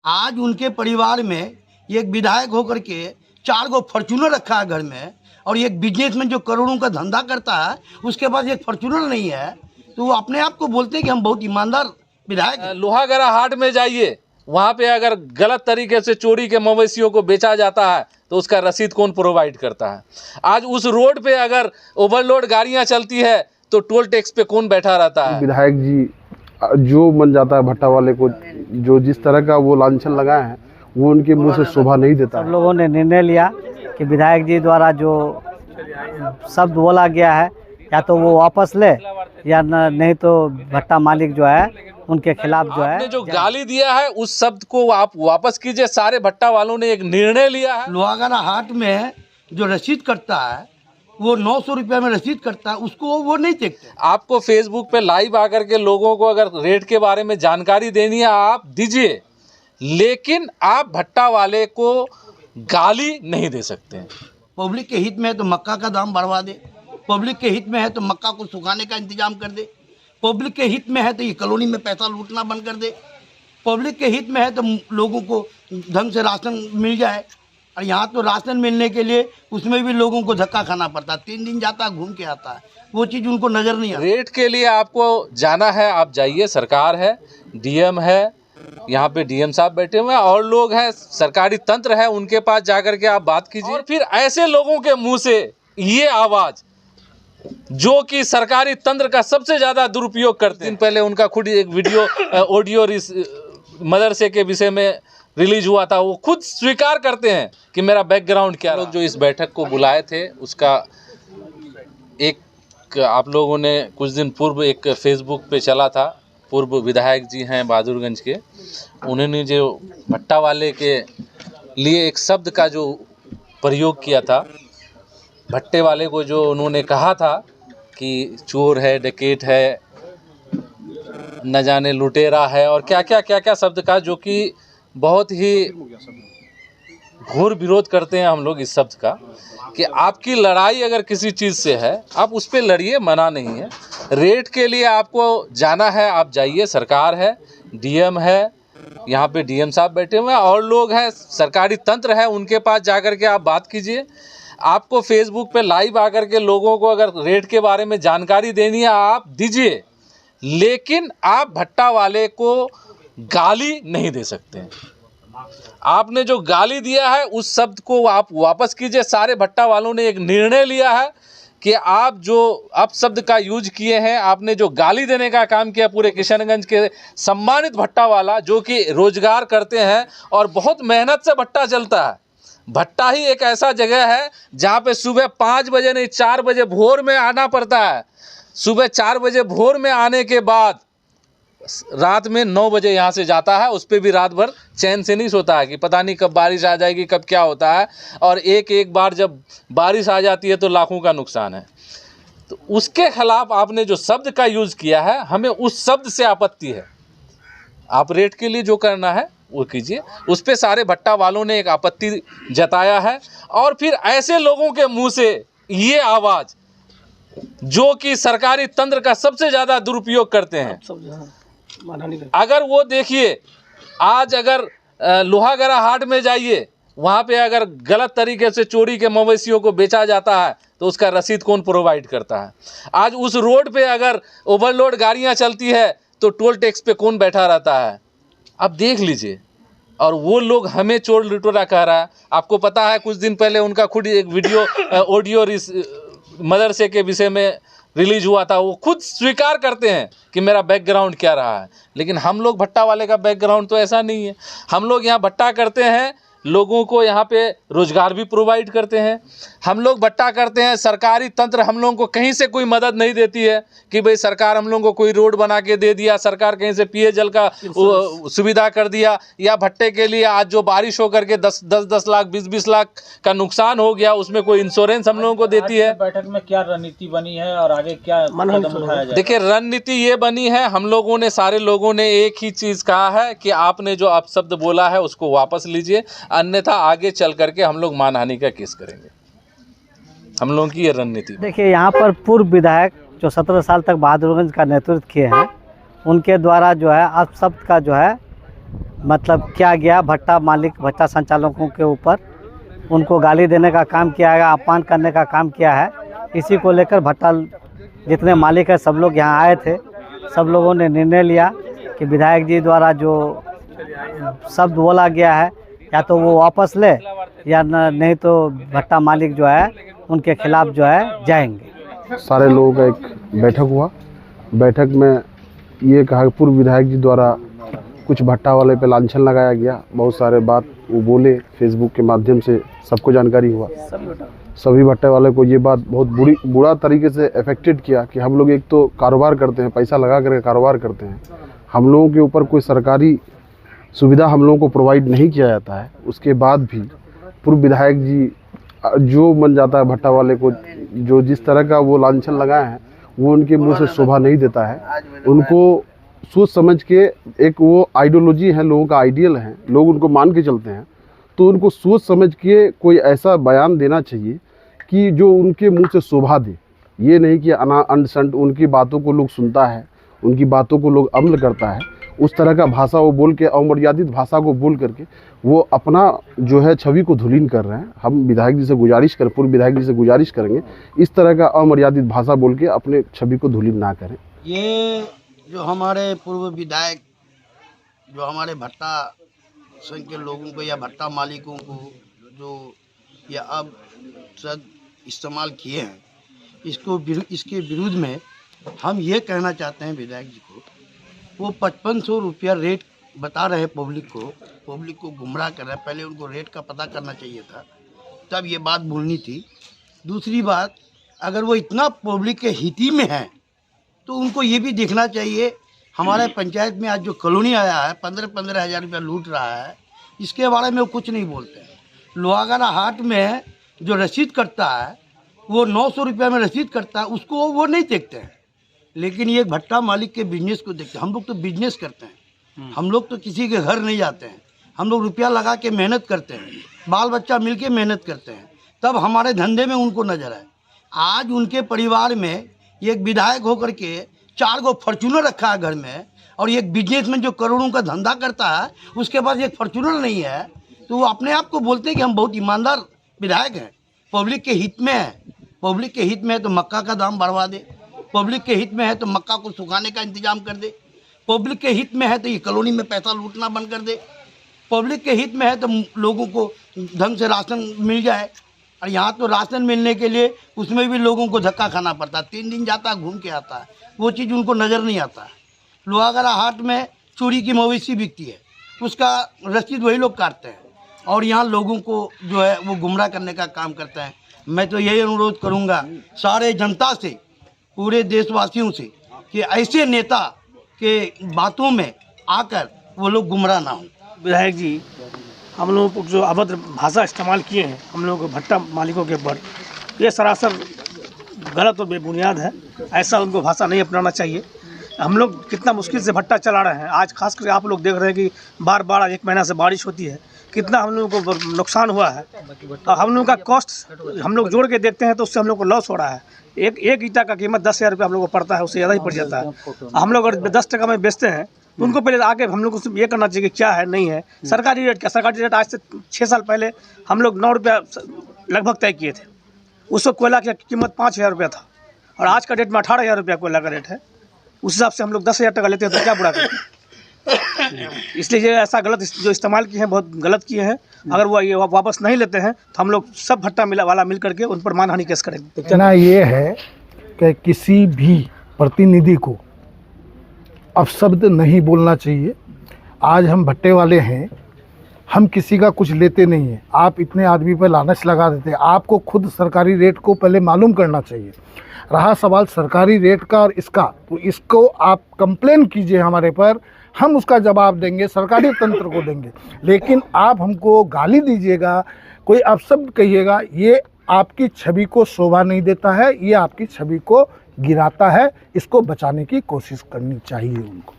आज उनके परिवार में एक विधायक होकर के 4 गो फॉर्च्यूनर रखा है घर में, और एक बिजनेसमैन जो करोड़ों का धंधा करता है उसके पास एक फॉर्च्यूनर नहीं है, तो वो अपने आप को बोलते हैं कि हम बहुत ईमानदार विधायक हैं। लोहागड़ा हाट में जाइए, वहाँ पे अगर गलत तरीके से चोरी के मवेशियों को बेचा जाता है तो उसका रसीद कौन प्रोवाइड करता है? आज उस रोड पे अगर ओवरलोड गाड़ियाँ चलती है तो टोल टैक्स पे कौन बैठा रहता है? विधायक जी जो बन जाता है भट्टा वाले को, जो जिस तरह का वो लांछन लगाए हैं वो उनके मुंह से शोभा नहीं देता सब है। लोगों ने निर्णय लिया कि विधायक जी द्वारा जो शब्द बोला गया है या तो वो वापस ले या नहीं तो भट्टा मालिक जो है उनके खिलाफ जो है आपने जो गाली दिया है उस शब्द को आप वापस कीजिए। सारे भट्टा वालों ने एक निर्णय लिया है। लोहागड़ा हाट में जो रसीद कटता है वो 900 रुपया में रसीद कटता है, उसको वो नहीं देखते। आपको फेसबुक पे लाइव आकर के लोगों को अगर रेट के बारे में जानकारी देनी है आप दीजिए, लेकिन आप भट्टा वाले को गाली नहीं दे सकते हैं। पब्लिक के हित में है तो मक्का का दाम बढ़वा दे, पब्लिक के हित में है तो मक्का को सुखाने का इंतजाम कर दे, पब्लिक के हित में है तो ये कॉलोनी में पैसा लूटना बंद कर दे, पब्लिक के हित में है तो लोगों को ढंग से राशन मिल जाए। और यहाँ तो राशन मिलने के लिए उसमें भी लोगों को धक्का खाना पड़ता है, 3 दिन जाता है घूम के आता है, वो चीज़ उनको नज़र नहीं आती। रेट के लिए आपको जाना है, आप जाइए। सरकार है, डीएम है, यहाँ पे डीएम साहब बैठे हुए हैं और लोग हैं, सरकारी तंत्र है, उनके पास जाकर के आप बात कीजिए। और फिर ऐसे लोगों के मुंह से ये आवाज़ जो कि सरकारी तंत्र का सबसे ज़्यादा दुरुपयोग करते हैं। दिन पहले उनका खुद एक वीडियो ऑडियो मदरसे के विषय में रिलीज हुआ था, वो खुद स्वीकार करते हैं कि मेरा बैकग्राउंड क्या। लोग जो इस बैठक को बुलाए थे उसका एक आप लोगों ने कुछ दिन पूर्व एक फेसबुक पे चला था, पूर्व विधायक जी हैं बहादुरगंज के, उन्होंने जो भट्टा वाले के लिए एक शब्द का जो प्रयोग किया था, भट्टे वाले को जो उन्होंने कहा था कि चोर है, डकैत है, न जाने लुटेरा है और क्या क्या शब्द का, जो कि बहुत ही घोर विरोध करते हैं हम लोग इस शब्द का। कि आपकी लड़ाई अगर किसी चीज़ से है आप उस पर लड़िए, मना नहीं है। रेट के लिए आपको जाना है, आप जाइए। सरकार है, डीएम है, यहाँ पे डीएम साहब बैठे हुए हैं और लोग हैं, सरकारी तंत्र है, उनके पास जाकर के आप बात कीजिए। आपको फेसबुक पे लाइव आकर के लोगों को अगर रेट के बारे में जानकारी देनी है आप दीजिए, लेकिन आप भट्टा वाले को गाली नहीं दे सकते हैं। आपने जो गाली दिया है उस शब्द को आप वापस कीजिए। सारे भट्टा वालों ने एक निर्णय लिया है कि आप जो अपशब्द का यूज किए हैं, आपने जो गाली देने का काम किया, पूरे किशनगंज के सम्मानित भट्टा वाला जो कि रोजगार करते हैं और बहुत मेहनत से भट्टा चलता है। भट्टा ही एक ऐसा जगह है जहाँ पे सुबह 5 बजे नहीं 4 बजे भोर में आना पड़ता है। सुबह 4 बजे भोर में आने के बाद रात में 9 बजे यहाँ से जाता है, उस पर भी रात भर चैन से नहीं सोता है कि पता नहीं कब बारिश आ जाएगी, कब क्या होता है। और एक बार जब बारिश आ जाती है तो लाखों का नुकसान है। तो उसके खिलाफ आपने जो शब्द का यूज़ किया है, हमें उस शब्द से आपत्ति है। आप रेट के लिए जो करना है वो कीजिए, उस पर सारे भट्टा वालों ने एक आपत्ति जताया है। और फिर ऐसे लोगों के मुंह से ये आवाज़ जो कि सरकारी तंत्र का सबसे ज़्यादा दुरुपयोग करते हैं, अगर वो देखिए, आज अगर लोहागड़ा हाट में जाइए, वहाँ पे अगर गलत तरीके से चोरी के मवेशियों को बेचा जाता है तो उसका रसीद कौन प्रोवाइड करता है? आज उस रोड पे अगर ओवरलोड गाड़ियाँ चलती है तो टोल टैक्स पे कौन बैठा रहता है? आप देख लीजिए। और वो लोग हमें चोर लुटेरा कह रहा है। आपको पता है कुछ दिन पहले उनका खुद एक वीडियो ऑडियो मदरसे के विषय में रिलीज हुआ था, वो खुद स्वीकार करते हैं कि मेरा बैकग्राउंड क्या रहा है। लेकिन हम लोग भट्टा वाले का बैकग्राउंड तो ऐसा नहीं है। हम लोग यहाँ भट्टा करते हैं, लोगों को यहाँ पे रोजगार भी प्रोवाइड करते हैं। हम लोग भट्टा करते हैं, सरकारी तंत्र हम लोगों को कहीं से कोई मदद नहीं देती है कि भाई सरकार हम लोगों को कोई रोड बना के दे दिया, सरकार कहीं से पेयजल का सुविधा कर दिया, या भट्टे के लिए आज जो बारिश होकर के 10 लाख 20 लाख का नुकसान हो गया उसमें कोई इंश्योरेंस हम लोगों को देती है। बैठक में क्या रणनीति बनी है और आगे क्या कदम उठाया जाए? देखिए, रणनीति ये बनी है, हम लोगों ने, सारे लोगों ने एक ही चीज़ कहा है कि आपने जो अपशब्द बोला है उसको वापस लीजिए, अन्यथा आगे चल करके हम लोग मानहानि का केस करेंगे। हम लोगों की ये रणनीति। देखिए, यहाँ पर पूर्व विधायक जो 17 साल तक बहादुरगंज का नेतृत्व किए हैं, उनके द्वारा जो है अपशब्द का जो है मतलब किया गया भट्टा मालिक भट्टा संचालकों के ऊपर, उनको गाली देने का काम किया है, अपमान करने का काम किया है। इसी को लेकर भट्टा जितने मालिक हैं सब लोग यहाँ आए थे। सब लोगों ने निर्णय लिया कि विधायक जी द्वारा जो शब्द बोला गया है या तो वो वापस ले या नहीं तो भट्टा मालिक जो है उनके खिलाफ जो है जाएंगे। सारे लोगों का एक बैठक हुआ। बैठक में ये कहा कि पूर्व विधायक जी द्वारा कुछ भट्टा वाले पे लांछन लगाया गया। बहुत सारे बात वो बोले, फेसबुक के माध्यम से सबको जानकारी हुआ। सभी भट्टे वाले को ये बात बहुत बुरा तरीके से अफेक्टेड किया कि हम लोग एक तो कारोबार करते हैं, पैसा लगा करके कारोबार करते हैं, हम लोगों के ऊपर कोई सरकारी सुविधा हम लोगों को प्रोवाइड नहीं किया जाता है। उसके बाद भी पूर्व विधायक जी जो मन जाता है भट्टा वाले को, जो जिस तरह का वो लांछन लगाए हैं वो उनके मुंह से शोभा नहीं देता है। उनको सोच समझ के, एक वो आइडियोलॉजी है, लोगों का आइडियल है, लोग उनको मान के चलते हैं, तो उनको सोच समझ के कोई ऐसा बयान देना चाहिए कि जो उनके मुंह से शोभा दे। ये नहीं कि अनसंट उनकी बातों को लोग सुनता है, उनकी बातों को लोग अमल करता है। उस तरह का भाषा वो बोल के, अमर्यादित भाषा को बोल करके वो अपना जो है छवि को धुलीन कर रहे हैं। हम विधायक जी से गुजारिश करें, पूर्व विधायक जी से गुजारिश करेंगे, इस तरह का अमर्यादित भाषा बोल के अपने छवि को धुलीन ना करें। ये जो हमारे पूर्व विधायक जो हमारे भट्टा संघ के लोगों को या भट्टा मालिकों को जो ये अब शब्द इस्तेमाल किए हैं, इसके विरुद्ध में हम ये कहना चाहते हैं विधायक जी को, वो 5500 रुपया रेट बता रहे पब्लिक को गुमराह कर रहे हैं। पहले उनको रेट का पता करना चाहिए था, तब ये बात बोलनी थी। दूसरी बात, अगर वो इतना पब्लिक के हित में है तो उनको ये भी देखना चाहिए, हमारे पंचायत में आज जो कॉलोनी आया है 15-15 हज़ार रुपया लूट रहा है, इसके बारे में वो कुछ नहीं बोलते हैं। लोहागड़ा हाट में जो रसीद कटता है वो 900 रुपया में रसीद कटता है, उसको वो नहीं देखते हैं, लेकिन ये भट्टा मालिक के बिजनेस को देखते हैं। हम लोग तो बिजनेस करते हैं, हम लोग तो किसी के घर नहीं जाते हैं, हम लोग रुपया लगा के मेहनत करते हैं, बाल बच्चा मिल के मेहनत करते हैं, तब हमारे धंधे में उनको नजर आए। आज उनके परिवार में एक विधायक होकर के 4 गो फॉर्च्यूनर रखा है घर में, और एक बिजनेस में जो करोड़ों का धंधा करता है उसके पास एक फॉर्च्यूनर नहीं है, तो वो अपने आप को बोलते हैं कि हम बहुत ईमानदार विधायक हैं, पब्लिक के हित में है। पब्लिक के हित में है तो मक्का का दाम बढ़वा दे, पब्लिक के हित में है तो मक्का को सुखाने का इंतजाम कर दे, पब्लिक के हित में है तो ये कॉलोनी में पैसा लूटना बंद कर दे, पब्लिक के हित में है तो लोगों को ढंग से राशन मिल जाए। और यहाँ तो राशन मिलने के लिए उसमें भी लोगों को धक्का खाना पड़ता है, 3 दिन जाता है घूम के आता है, वो चीज़ उनको नज़र नहीं आता है। लोहागड़ा हाट में चोरी की मवेशी बिकती है, उसका रसीद वही लोग काटते हैं, और यहाँ लोगों को जो है वो गुमराह करने का काम करते हैं। मैं तो यही अनुरोध करूँगा सारे जनता से, पूरे देशवासियों से, कि ऐसे नेता के बातों में आकर वो लोग गुमराह ना हों। विधायक जी हम लोगों को जो अभद्र भाषा इस्तेमाल किए हैं हम लोगों के भट्टा मालिकों के ऊपर, ये सरासर गलत और बेबुनियाद है। ऐसा उनको भाषा नहीं अपनाना चाहिए। हम लोग कितना मुश्किल से भट्टा चला रहे हैं। आज खास करके आप लोग देख रहे हैं कि बार बार 1 महीना से बारिश होती है, कितना हम लोगों को नुकसान हुआ है। और हम लोगों का कॉस्ट हम लोग जोड़ के देखते हैं तो उससे हम लोग को लॉस हो रहा है। एक ईंटा का कीमत 10,000 रुपये हम लोग को पड़ता है, उससे ज़्यादा ही पड़ जाता है। हम लोग अगर 10 टका में बेचते हैं तो उनको पहले आगे हम लोग को ये करना चाहिए कि क्या है नहीं है। सरकारी रेट क्या, सरकारी रेट आज से 6 साल पहले हम लोग 9 रुपया लगभग तय किए थे। उस वक्त कोयला की कीमत 5,000 रुपया था, और आज का डेट में 18,000 रुपया कोयला का रेट है। उस हिसाब से हम लोग 10,000 टका लेते हैं तो क्या बुरा करते हैं। इसलिए ये ऐसा गलत जो इस्तेमाल किए हैं बहुत गलत किए हैं। अगर वो ये वापस नहीं लेते हैं तो हम लोग सब भट्टा वाला मिल करके उन पर मानहानि केस करेंगे। कहना ये है कि किसी भी प्रतिनिधि को अपशब्द नहीं बोलना चाहिए। आज हम भट्टे वाले हैं, हम किसी का कुछ लेते नहीं हैं। आप इतने आदमी पर लानच लगा देते हैं। आपको खुद सरकारी रेट को पहले मालूम करना चाहिए। रहा सवाल सरकारी रेट का और इसका, तो इसको आप कंप्लेन कीजिए हमारे पर, हम उसका जवाब देंगे, सरकारी तंत्र को देंगे। लेकिन आप हमको गाली दीजिएगा, कोई अपशब्द कहिएगा, ये आपकी छवि को शोभा नहीं देता है, ये आपकी छवि को गिराता है। इसको बचाने की कोशिश करनी चाहिए उनको।